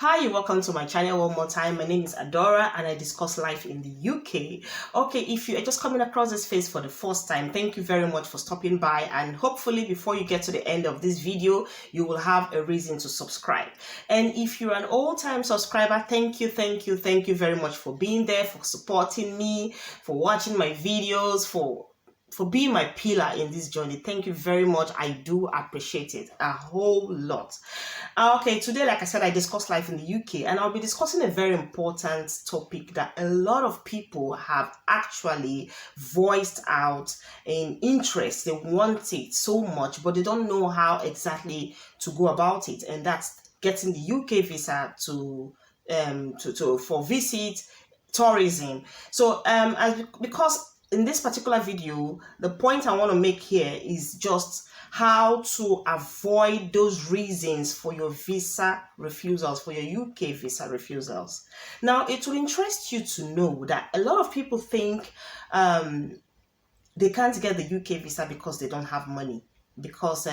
Hi, welcome to my channel one more time. My name is Adora and I discuss life in the UK. Okay, if you are just coming across this face for the first time, thank you very much for stopping by, and hopefully before you get to the end of this video, you will have a reason to subscribe. And if you're an old-time subscriber, thank you very much for being there, for supporting me, for watching my videos, for being my pillar in this journey. Thank you very much. I do appreciate it a whole lot. Okay, today, like I said, I discuss life in the UK, and I'll be discussing a very important topic that a lot of people have actually voiced out in interest. They want it so much, but they don't know how exactly to go about it, and that's getting the UK visa for visit tourism. So because in this particular video, the point I want to make here is just how to avoid those reasons for your visa refusals, for your UK visa refusals. Now, it will interest you to know that a lot of people think they can't get the UK visa because they don't have money, because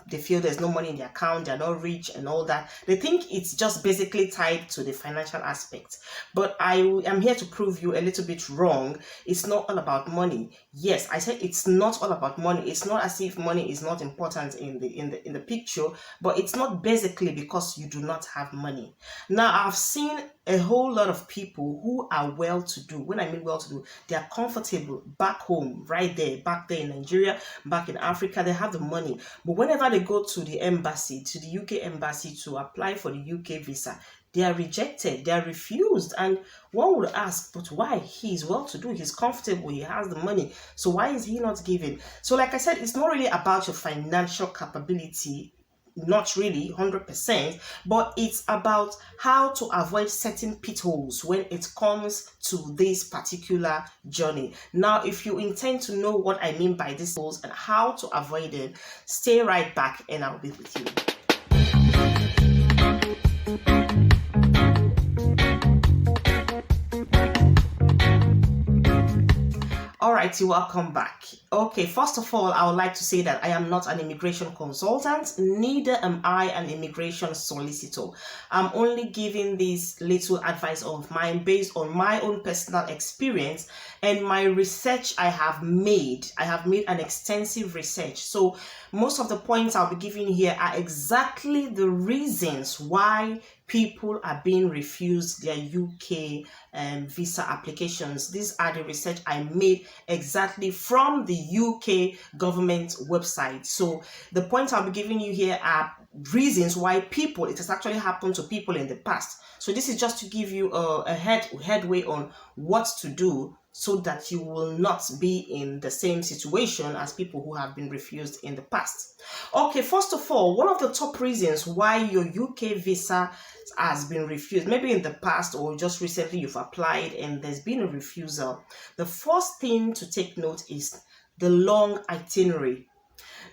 they feel there's no money in their account, they're not rich and all that. They think it's just basically tied to the financial aspect. But I am here to prove you a little bit wrong. It's not all about money. Yes, I said it's not all about money. It's not as if money is not important in the picture, but it's not basically because you do not have money. Now, I've seen a whole lot of people who are well-to-do. When I mean well-to-do, they are comfortable back home, back there in Nigeria, back in Africa. They have the money, but whenever they go to the embassy, to the UK embassy, to apply for the UK visa, they are rejected, they are refused. And one would ask, but why? He's well-to-do, he's comfortable, he has the money, so why is he not given? So like I said, it's not really about your financial capability, not really 100%, but it's about how to avoid certain pitfalls when it comes to this particular journey. Now, if you intend to know what I mean by these pitfalls and how to avoid them, stay right back and I'll be with you. Alrighty, welcome back. Okay, first of all, I would like to say that I am not an immigration consultant, neither am I an immigration solicitor. I'm only giving this little advice of mine based on my own personal experience and my research I have made. I have made an extensive research. So most of the points I'll be giving here are exactly the reasons why people are being refused their UK visa applications. These are the research I made exactly from the UK government website. So the points I'll be giving you here are reasons why it has actually happened to people in the past. So this is just to give you a headway on what to do so that you will not be in the same situation as people who have been refused in the past. Okay, first of all, one of the top reasons why your UK visa has been refused, maybe in the past or just recently you've applied and there's been a refusal, the first thing to take note is the long itinerary.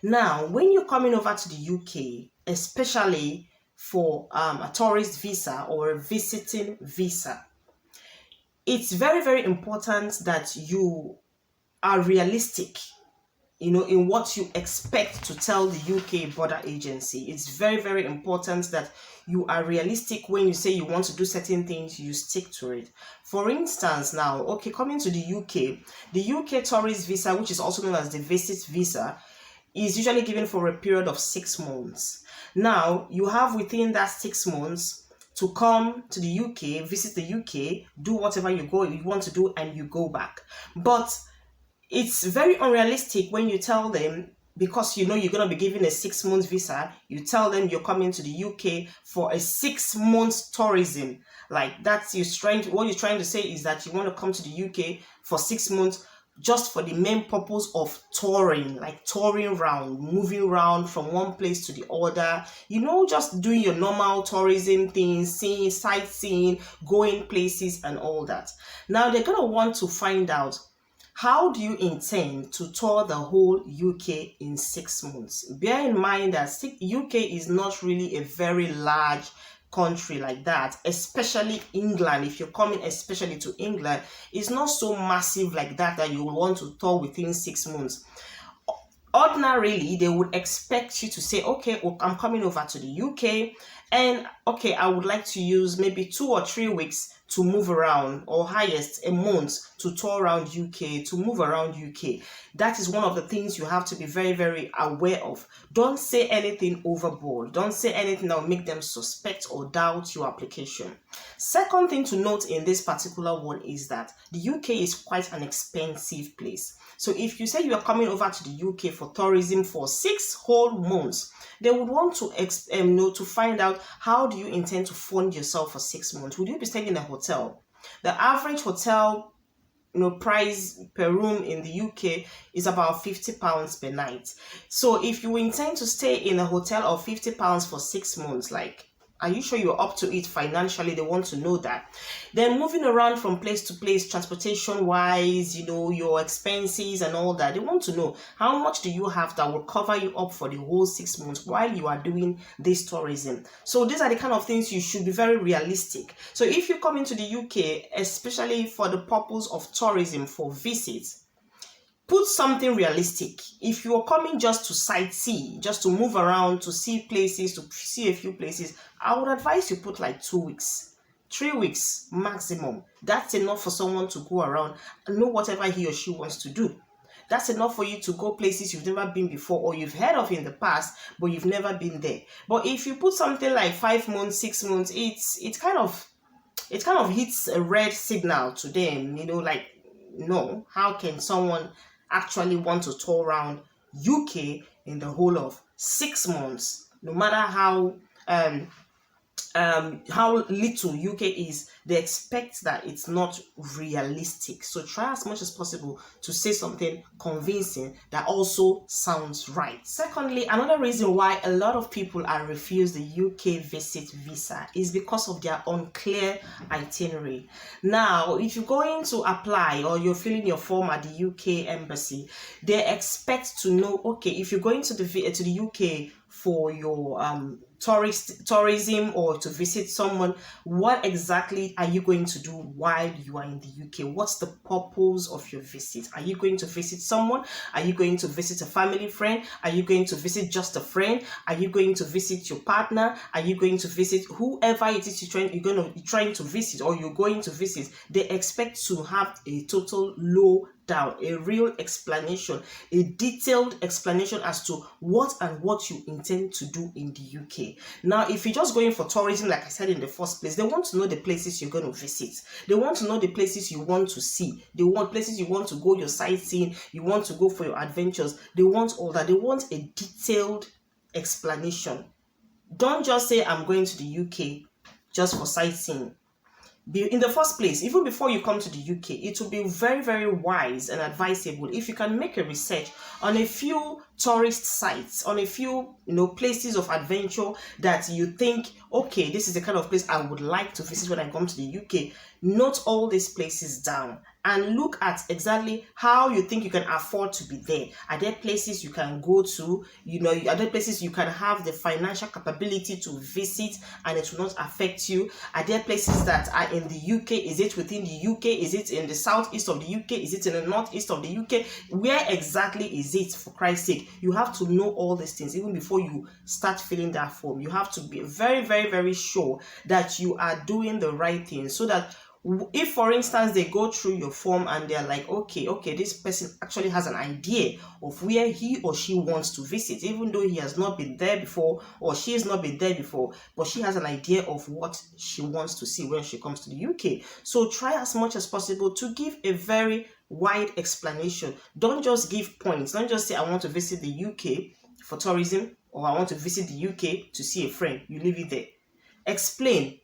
Now, when you're coming over to the UK, especially for a tourist visa or a visiting visa, it's very important that you are realistic, in what you expect to tell the UK border agency. It's very important that you are realistic when you say you want to do certain things, you stick to it. For instance, now, okay, coming to the UK tourist visa, which is also known as the visit visa, is usually given for a period of 6 months. Now, you have within that 6 months to come to the UK, visit the UK, do whatever you want to do, and you go back. But it's very unrealistic when you tell them, because you're going to be given a 6 month visa, you tell them you're coming to the UK for a 6 months tourism. Like what you're trying to say is that you want to come to the UK for 6 months just for the main purpose of touring, like touring around, moving around from one place to the other, just doing your normal tourism things, seeing, sightseeing, going places and all that. Now they're going to want to find out, how do you intend to tour the whole UK in 6 months? Bear in mind that UK is not really a very large country like that, especially England. If you're coming especially to England, it's not so massive like that you will want to tour within 6 months. Ordinarily, they would expect you to say, okay, well, I'm coming over to the UK And okay, I would like to use maybe 2 or 3 weeks to move around, or highest a month to tour around UK, to move around UK. That is one of the things you have to be very, very aware of. Don't say anything overboard. Don't say anything that will make them suspect or doubt your application. Second thing to note in this particular one is that the UK is quite an expensive place. So if you say you are coming over to the UK for tourism for 6 whole months, they would want to know, to find out, how do you intend to fund yourself for 6 months? Would you be staying in a hotel? The average hotel price per room in the UK is about £50 per night. So if you intend to stay in a hotel of £50 for 6 months, like, are you sure you're up to it financially? They want to know that. Then moving around from place to place, transportation wise, your expenses and all that. They want to know, how much do you have that will cover you up for the whole 6 months while you are doing this tourism? So these are the kind of things you should be very realistic. So if you come into the UK, especially for the purpose of tourism, for visits, put something realistic. If you are coming just to sightsee, just to move around, to see places, to see a few places, I would advise you put like 2 weeks, 3 weeks maximum. That's enough for someone to go around and know whatever he or she wants to do. That's enough for you to go places you've never been before, or you've heard of in the past, but you've never been there. But if you put something like 5 months, 6 months, it kind of hits a red signal to them, like, no, how can someone actually want to tour around UK in the whole of 6 months? No matter how little UK is, they expect that it's not realistic. So try as much as possible to say something convincing that also sounds right. Secondly, another reason why a lot of people are refused the UK visit visa is because of their unclear itinerary. Now, if you're going to apply, or you're filling your form at the UK embassy, they expect to know, okay, if you're going to the UK for your tourism, or to visit someone, what exactly are you going to do while you are in the UK? What's the purpose of your visit? Are you going to visit someone? Are you going to visit a family friend? Are you going to visit just a friend? Are you going to visit your partner? Are you going to visit whoever it is you're going to be trying to visit, or you're going to visit? They expect to have a total low down, a real explanation, a detailed explanation as to what you intend to do in the UK. Now, if you're just going for tourism, like I said in the first place, they want to know the places you're going to visit. They want to know the places you want to see. They want places you want to go, your sightseeing, you want to go for your adventures. They want all that. They want a detailed explanation. Don't just say, I'm going to the UK just for sightseeing. In the first place, even before you come to the UK, it will be very, very wise and advisable if you can make a research on a few tourist sites, on a few places of adventure that you think, okay, this is the kind of place I would like to visit when I come to the UK. Note all these places down and look at exactly how you think you can afford to be there. Are there places you can go to? Are there places you can have the financial capability to visit and it will not affect you? Are there places that are in the UK? Is it within the UK? Is it in the southeast of the UK? Is it in the northeast of the UK? Where exactly is it, for Christ's sake? You have to know all these things even before you start filling that form. You have to be very, very, very sure that you are doing the right thing, so that if, for instance, they go through your form and they're like, okay, this person actually has an idea of where he or she wants to visit, even though he has not been there before, or she has not been there before, but she has an idea of what she wants to see when she comes to the UK. So try as much as possible to give a very wide explanation. Don't just give points. Don't just say, I want to visit the UK for tourism, or I want to visit the UK to see a friend. You leave it there. Explain.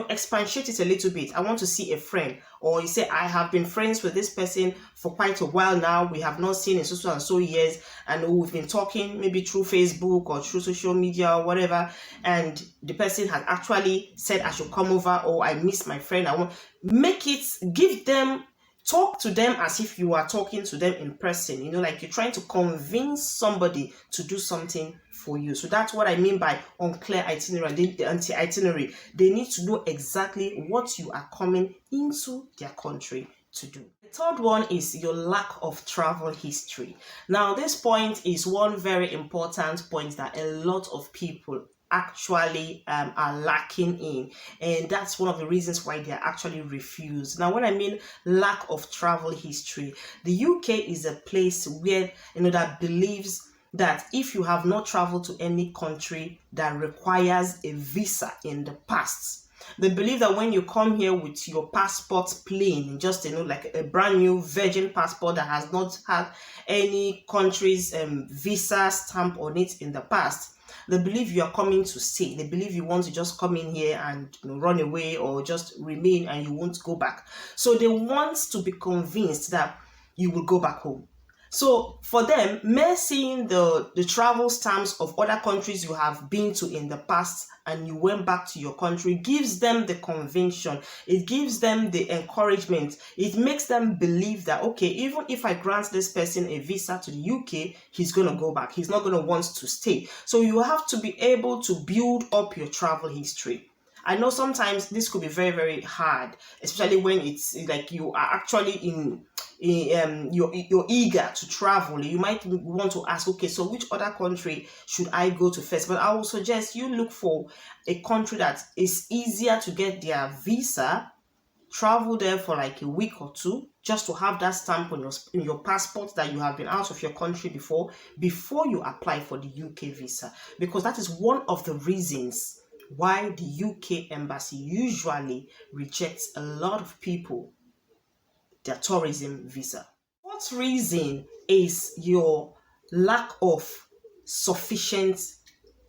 Expatiate it a little bit. I want to see a friend. Or you say, I have been friends with this person for quite a while now. We have not seen in so and so years, and we've been talking maybe through Facebook or through social media or whatever, and the person has actually said I should come over, or I miss my friend. Talk to them as if you are talking to them in person, like you're trying to convince somebody to do something for you. So that's what I mean by unclear itinerary, the anti-itinerary. They need to know exactly what you are coming into their country to do. The third one is your lack of travel history. Now, this point is one very important point that a lot of people actually are lacking in, and that's one of the reasons why they are actually refused. Now when I mean lack of travel history, the UK is a place where, that believes that if you have not traveled to any country that requires a visa in the past, they believe that when you come here with your passport plain, just like a brand new virgin passport that has not had any country's visa stamp on it in the past, they believe you are coming to stay. They believe you want to just come in here and run away or just remain and you won't go back. So they want to be convinced that you will go back home. So for them, mere seeing the travel stamps of other countries you have been to in the past and you went back to your country gives them the conviction. It gives them the encouragement. It makes them believe that, okay, even if I grant this person a visa to the UK, he's going to go back. He's not going to want to stay. So you have to be able to build up your travel history. I know sometimes this could be very, very hard, especially when it's like you are actually you're eager to travel. You might want to ask, okay, so which other country should I go to first? But I will suggest you look for a country that is easier to get their visa. Travel there for like a week or two just to have that stamp on your passport that you have been out of your country before you apply for the UK visa, because that is one of the reasons why the UK embassy usually rejects a lot of people their tourism visa. What reason is your lack of sufficient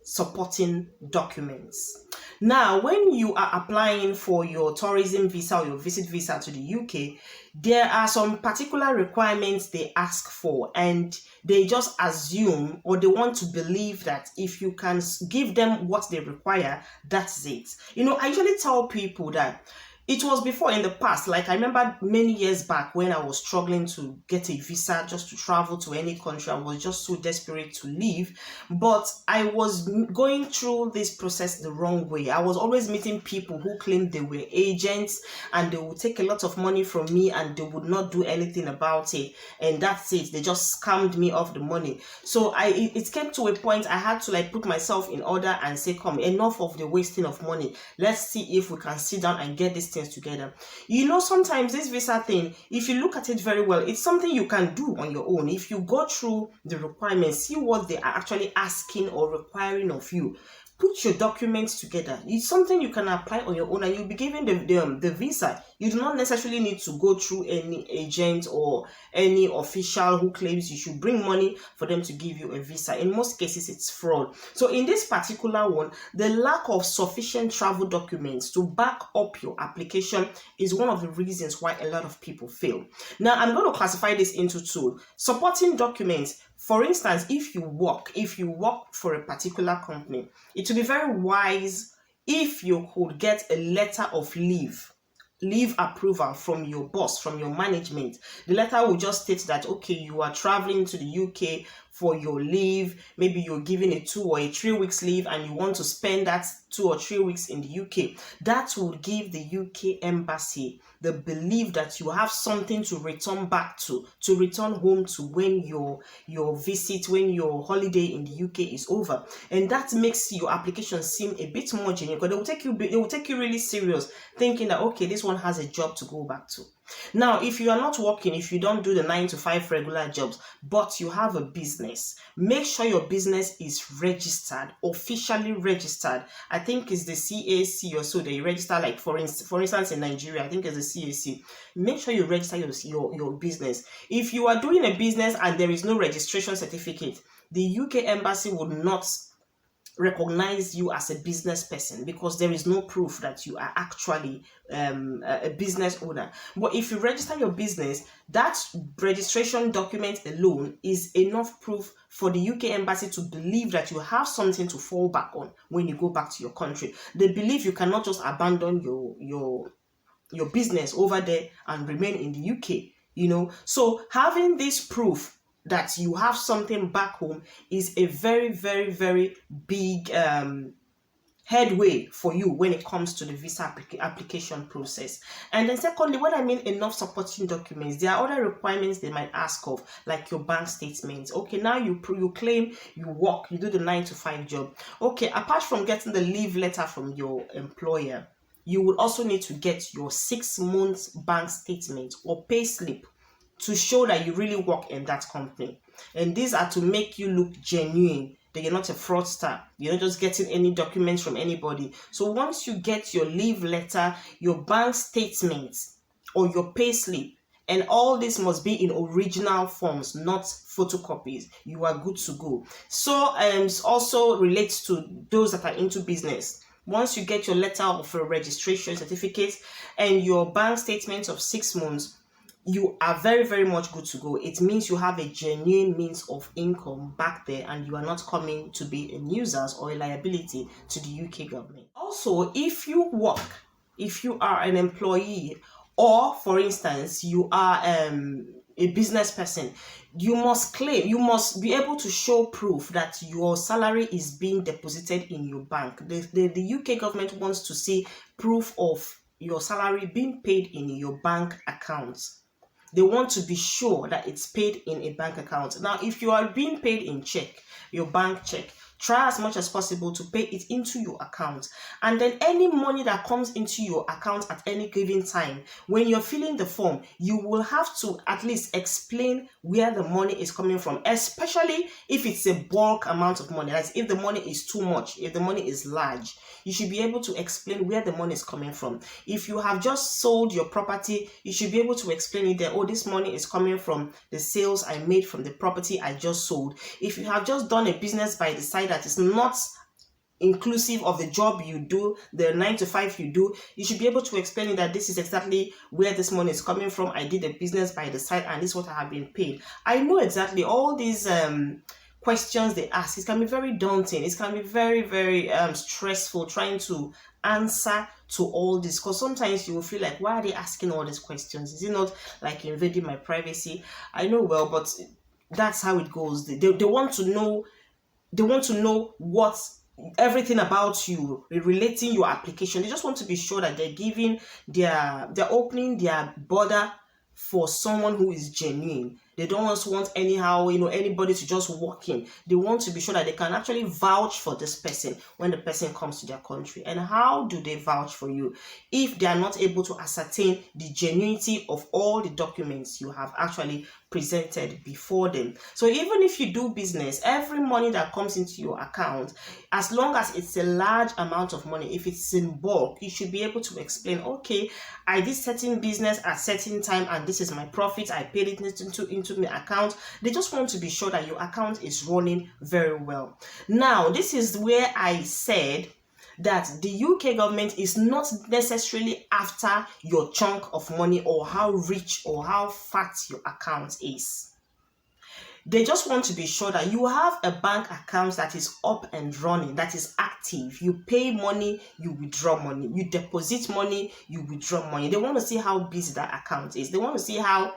supporting documents? Now, when you are applying for your tourism visa or your visit visa to the UK, there are some particular requirements they ask for, and they just assume or they want to believe that if you can give them what they require, that's it. I usually tell people that it was before in the past, like I remember many years back when I was struggling to get a visa just to travel to any country. I was just so desperate to leave, but I was going through this process the wrong way. I was always meeting people who claimed they were agents and they would take a lot of money from me and they would not do anything about it. And that's it. They just scammed me off the money. So it came to a point I had to like put myself in order and say, come, enough of the wasting of money. Let's see if we can sit down and get this together. Sometimes this visa thing, if you look at it very well, it's something you can do on your own. If you go through the requirements, see what they are actually asking or requiring of you, put your documents together. It's something you can apply on your own and you'll be given the visa. You do not necessarily need to go through any agent or any official who claims you should bring money for them to give you a visa. In most cases, it's fraud. So in this particular one, the lack of sufficient travel documents to back up your application is one of the reasons why a lot of people fail. Now, I'm going to classify this into two. Supporting documents. For instance, if you work for a particular company, it would be very wise if you could get a letter of leave approval from your boss, from your management. The letter will just state that, okay, you are traveling to the UK for your leave. Maybe you're given a 2 or 3 weeks leave and you want to spend that 2 or 3 weeks in the UK. That will give the UK embassy the belief that you have something to return back to return home to when your visit, when your holiday in the UK is over. And that makes your application seem a bit more genuine, because they will take you really serious, thinking that, okay, this one has a job to go back to. Now, if you are not working, if you don't do the 9 to 5 regular jobs, but you have a business, make sure your business is registered, officially registered. I think it's the CAC or so. They register, like for instance in Nigeria, I think it's the CAC. Make sure you register your business. If you are doing a business and there is no registration certificate, the UK embassy would not recognize you as a business person, because there is no proof that you are actually a business owner. But if you register your business, that registration document alone is enough proof for the UK embassy to believe that you have something to fall back on when you go back to your country. They believe you cannot just abandon your business over there and remain in the UK. So having this proof that you have something back home is a very, very, very big headway for you when it comes to the visa application process. And then secondly, when I mean enough supporting documents, there are other requirements they might ask of, like your bank statements. Okay, now you claim you work, you do the 9 to 5 job. Okay, apart from getting the leave letter from your employer, you will also need to get your 6 months bank statement or pay slip to show that you really work in that company. And these are to make you look genuine, that you're not a fraudster. You're not just getting any documents from anybody. So once you get your leave letter, your bank statement, or your pay slip, and all this must be in original forms, not photocopies, you are good to go. So also relates to those that are into business. Once you get your letter of a registration certificate and your bank statement of 6 months, you are very, very much good to go. It means you have a genuine means of income back there, and you are not coming to be a nuisance or a liability to the UK government. Also, if you are an employee, or for instance, you are a business person, you must be able to show proof that your salary is being deposited in your bank. The UK government wants to see proof of your salary being paid in your bank account. They want to be sure that it's paid in a bank account. Now, if you are being paid in check, your bank check, try as much as possible to pay it into your account. And then any money that comes into your account at any given time, when you're filling the form, you will have to at least explain where the money is coming from, especially if it's a bulk amount of money. That's if the money is too much, if the money is large, you should be able to explain where the money is coming from. If you have just sold your property, you should be able to explain it that, oh, this money is coming from the sales I made from the property I just sold. If you have just done a business by the side that is not inclusive of the job you do, the 9 to 5 you do, you should be able to explain that this is exactly where this money is coming from. I did a business by the side and this is what I have been paid. I know exactly all these questions they ask. It can be very daunting. It can be very, very stressful trying to answer to all this, because sometimes you will feel like, why are they asking all these questions? Is it not like invading my privacy? I know well, but that's how it goes. They want to know. They want to know what everything about you, relating your application. They just want to be sure that they're opening their border for someone who is genuine. They don't also want anyhow, anybody to just walk in. They want to be sure that they can actually vouch for this person when the person comes to their country. And how do they vouch for you? If they are not able to ascertain the genuinity of all the documents you have actually presented before them. So even if you do business, every money that comes into your account, as long as it's a large amount of money, if it's in bulk, you should be able to explain, okay, I did certain business at certain time and this is my profit, I paid it into my account. They just want to be sure that your account is running very well. Now, this is where I said that the UK government is not necessarily after your chunk of money or how rich or how fat your account is. They just want to be sure that you have a bank account that is up and running, that is active. You pay money, you withdraw money. You deposit money, you withdraw money. They want to see how busy that account is. They want to see how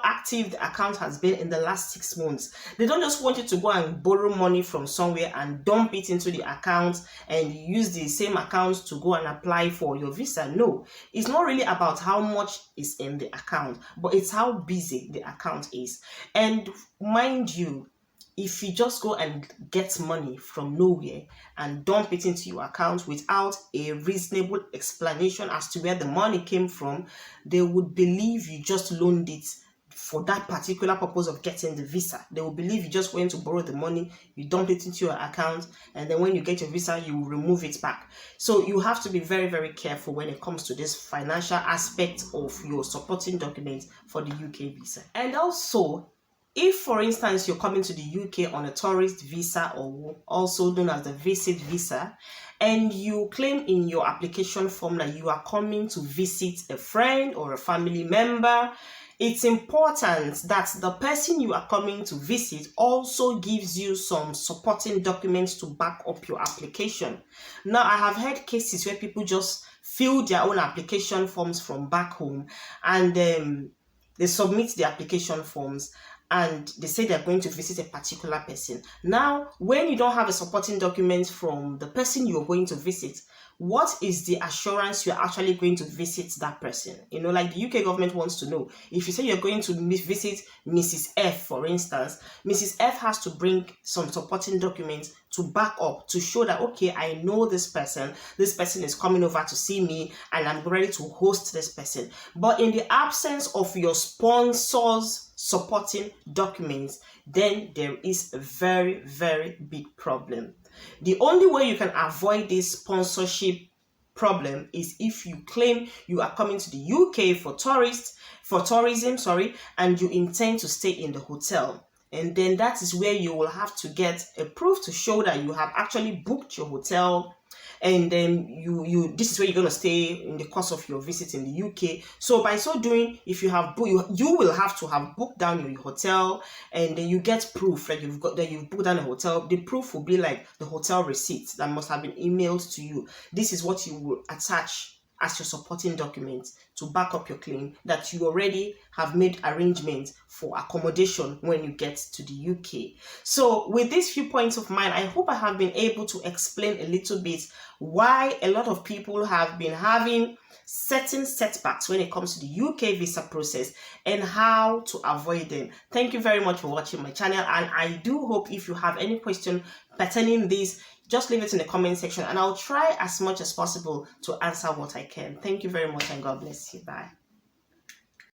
active the account has been in the last 6 months. They don't just want you to go and borrow money from somewhere and dump it into the account and use the same account to go and apply for your visa. No, it's not really about how much is in the account, but it's how busy the account is. And mind you, if you just go and get money from nowhere and dump it into your account without a reasonable explanation as to where the money came from, they would believe you just loaned it for that particular purpose of getting the visa. They will believe you just went to borrow the money, you dump it into your account, and then when you get your visa, you will remove it back. So you have to be very, very careful when it comes to this financial aspect of your supporting documents for the UK visa. And also, if, for instance, you're coming to the UK on a tourist visa, or also known as the visit visa, and you claim in your application form that you are coming to visit a friend or a family member, it's important that the person you are coming to visit also gives you some supporting documents to back up your application. Now, I have heard cases where people just fill their own application forms from back home and they submit the application forms, and they say they're going to visit a particular person. Now, when you don't have a supporting document from the person you're going to visit, what is the assurance you're actually going to visit that person? You know, like the UK government wants to know. If you say you're going to visit Mrs. F, for instance, Mrs. F has to bring some supporting documents to back up, to show that, okay, I know this person is coming over to see me, and I'm ready to host this person. But in the absence of your sponsor's supporting documents, then there is a very, very big problem. The only way you can avoid this sponsorship problem is if you claim you are coming to the UK for tourism, and you intend to stay in the hotel. And then that is where you will have to get a proof to show that you have actually booked your hotel, and then this is where you're going to stay in the course of your visit in the UK. So by so doing, if you have you will have to have booked down your hotel, and then you get proof that you've booked down a hotel. The proof will be like the hotel receipt that must have been emailed to you. This is what you will attach as your supporting document to back up your claim that you already have made arrangements for accommodation when you get to the UK. So with these few points of mine, I hope I have been able to explain a little bit why a lot of people have been having certain setbacks when it comes to the UK visa process and how to avoid them. Thank you very much for watching my channel, and I do hope if you have any question pertaining this, just leave it in the comment section and I'll try as much as possible to answer what I can. Thank you very much, and God bless you. Bye.